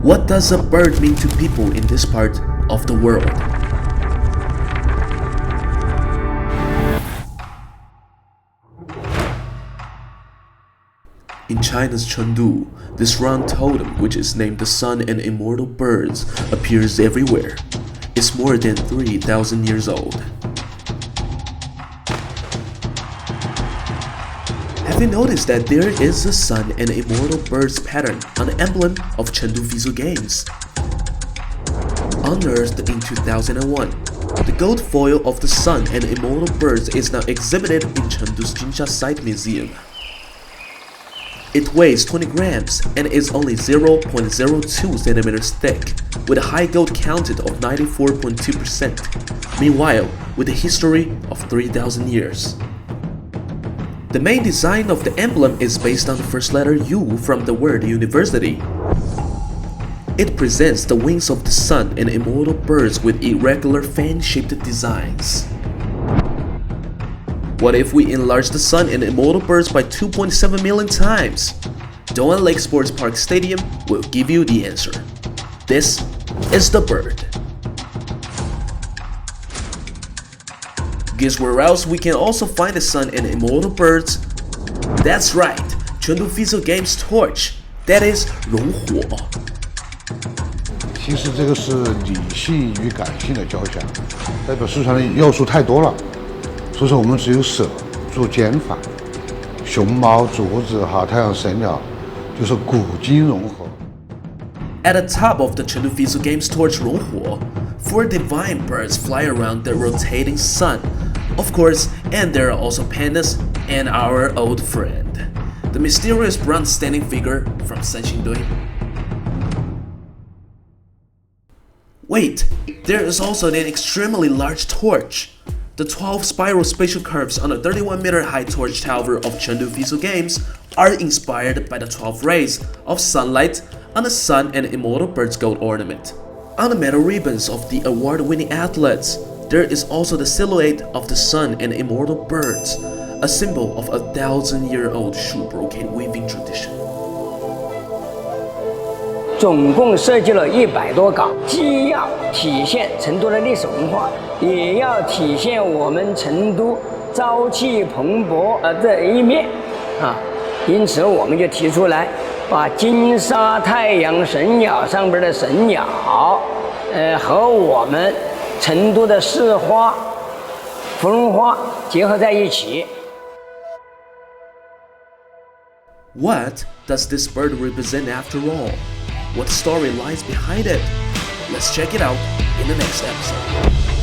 What does a bird mean to people in this part of the world? In China's Chengdu, this round totem, which is named the Sun and Immortal Birds, appears everywhere. It's more than 3,000 years old. Have you noticed that there is a Sun and Immortal Birds pattern on the emblem of Chengdu Visual Games? Unearthed in 2001, the gold foil of the Sun and Immortal Birds is now exhibited in Chengdu's Jinsha Site Museum. It weighs 20 grams and is only 0.02 centimeters thick, with a high gold content of 94.2%, meanwhile with a history of 3,000 years. The main design of the emblem is based on the first letter U from the word university. It presents the wings of the sun and immortal birds with irregular fan-shaped designs. What if we enlarge the sun and immortal birds by 2.7 million times? Dong'an Lake Sports Park Stadium will give you the answer. This is the bird. Guess where else we can also find the sun and immortal birds? That's right, Chengdu Visual Games torch, that is 熔火。其实这个是理性与感性的交响，代表四川的要素太多了。所以说我们只有手做减法，熊猫、竹子哈、太阳神鸟，就是古今融合。At the top of the Chengdu Visual Games torch 熔火, 4 divine birds fly around the rotating sun. Of course, and there are also pandas and our old friend, the mysterious bronze standing figure from Sanxingdui. Wait, there is also an extremely large torch. The 12 spiral spatial curves on the 31-meter high torch tower of Chengdu Visual Games are inspired by the 12 rays of sunlight on the sun and immortal bird's gold ornament. On the metal ribbons of the award-winning athletes, there is also the silhouette of the sun and immortal birds, a symbol of a 1,000-year-old shoe brocade weaving tradition. 总共设计了100多稿，既要体现成都的历史文化，也要体现我们成都朝气蓬勃的一面啊。因此，我们就提出来，把金沙太阳神鸟上边的神鸟，和我们成都的市花、芙蓉花结合在一起。What does this bird represent after all? What story lies behind it? Let's check it out in the next episode.